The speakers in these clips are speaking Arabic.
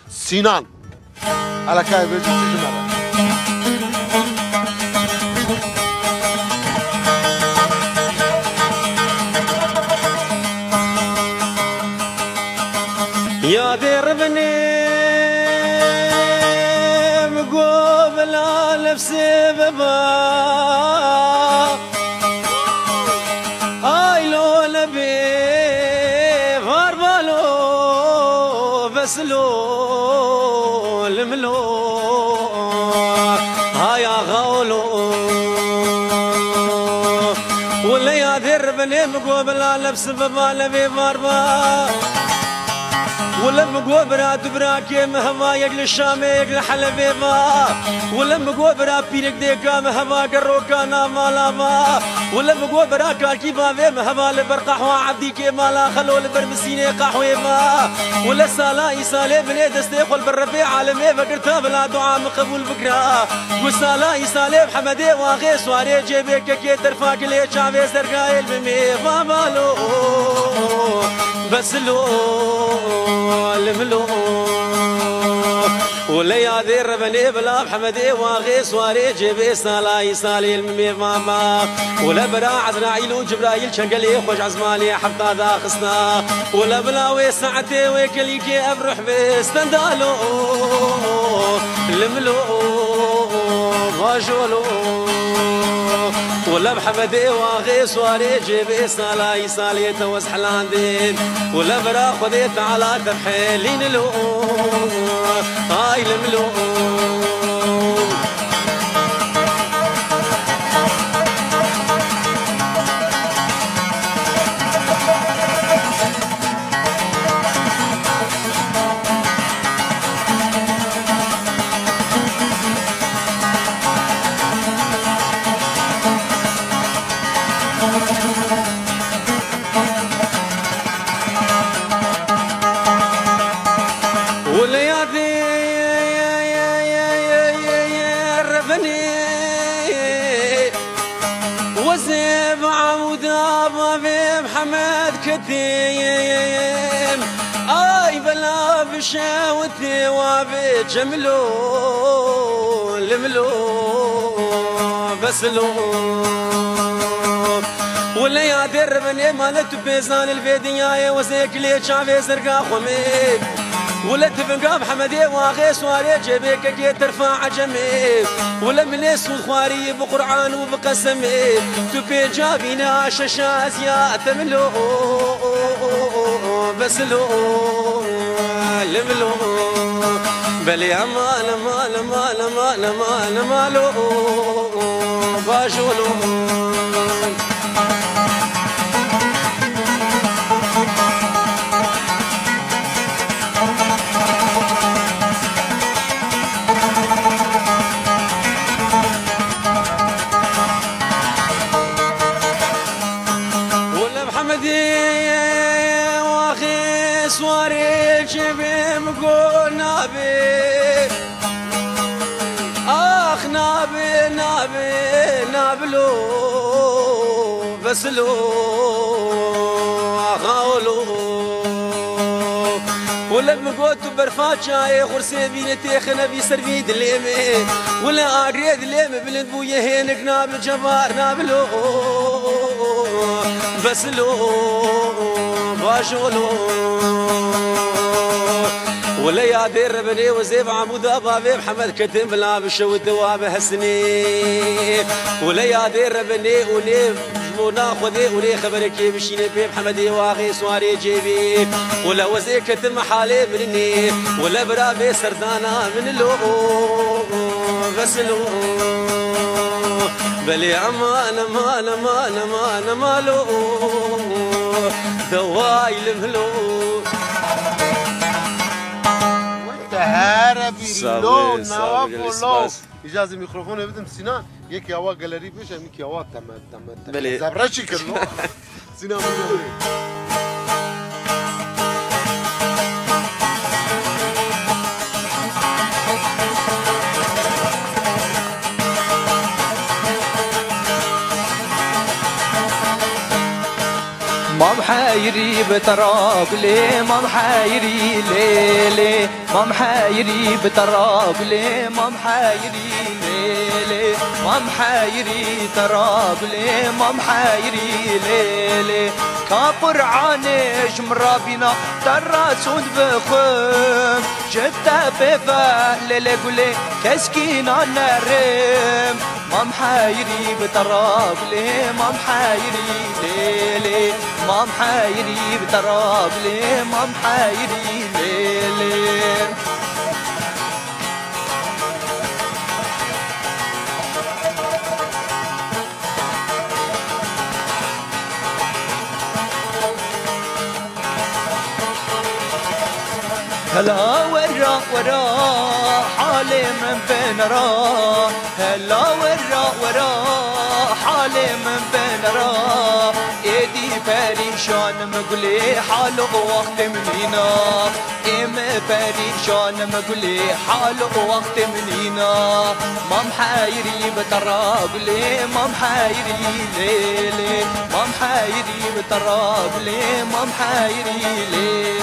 سينان على كاي بيجي تجمع يا دربني مقوبل نفسي بابا هاي لو نبي فاربالو بس لو الملو هاي غولو ولا يا دربني مقوبل نفسي بابا نبي فاربالو ولما قوبرا دبراكي مهما يقل الشام يقل الحلبي ما ولما قوبرا بيرك ديكا مهما قروكا مالا ما ولما قوبرا كاكي بابي مهما لبرقحوا عبدي كي مالا خلو البرمسيني قحوي ما ولا سالا يسالي بني دستي قل بالربيع عالمي فقرتها بلا دعاء مقبول بكرا وسالا يسالي بحمدي واغي سواري جيبك كي ترفاك لي شعبي سرقايل بمي فامالو بس لو الملو ولا يا ذير بني بلا محمدي واغي سواري جيبي سالاي سالي الممي ماما ولا برا عزرائيل وجبرايل شنقلي خوش عزمالي حفظا ذا خصنا ولا بلاوي ساعتي ويكليكي افرح بستندالو الملو ماجولو ولا محمدي واغي سواري جيبي سالاي سالي توز حلاندين ولا برا خذيت على ترحيلين لو هاي الملو وزيب عود ابا محمد كتيم اي بلا بشاوتي وابي جملو لملو بسلو ولا يا دربني مالت بيزان الفيديا وزيك لي شافي زرقا خميك ولا تبقى محمدي واغي سواري جيبك كي ترفع جميل ولا من اسود خواري بقرعان وبقسمي تبي جابينا شاشا زيات ملو بس لو لملو بلي امان امان امان امان امان مالو باجولو واخي سواري جيبي مقول نابي اخ نابي نابي نابلو بسلو غاولو ولا مقوت برفات شاي خرسي بينتي خنبي سرفي دليمي ولا اقريد ليمي بلند بويا هينك نابل جبار نابلو بسلو باجولو ولا يا دير بني وزيب عمود بابي محمد كتم بلا بشوت وابه السنين ولا يا دير بني ولي وناخذي ولي خبرك بشيني بي محمدي واغي سواري جيبي ولا وزي كتم حالي مني ولا برابي سردانا من لو غسلو بلي امان امان امان امان مالو دواي الملو هربي لو نواف لو اجازه ميكروفون بدم سنان يك يا وا جاليري بيش ميك يا وا تم زبرشي كله سنان ما محايري بتراك ليه ما محايري ليه ما محايري بتراك ليه ما محايري ليه ما محايري تراك ليه ما محايري ليه كابر عانش مرابينا ترى سود بخم جبت بفا ليلي قولي كسكينا نرم ما محايري بتراك ليه ما محايري ليه ما محايري بتراك ليه ما محايري ليه هلا ورا حالي من بين را هلا ورا حالي من بين را ايدي فريشان مقولي حاله وقت منينا ام فريشان مقولي حاله وقت منينا ما محايري بتراق ليه ما محايري ليه ما محايري بتراق ليه ما محايري ليه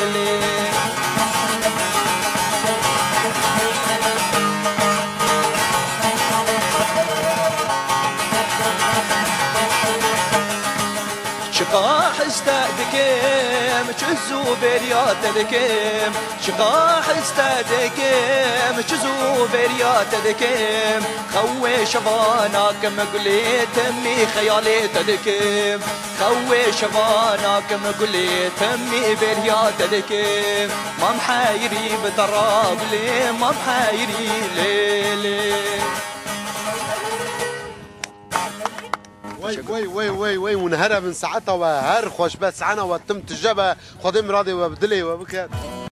شقاح استادكم جزو بريات دكم شقاح استادكم جزو بريات دكم خوي شباناك مقولي تمي خيالي تدكم خوي شباناك مقولي تمي بريات دكم ما محايري بتراب ليه ما محايري ليه وي ونهرها من ساعتها وهر خوش بس عنا وتم تجابها خدم راضي وبدلي وبكر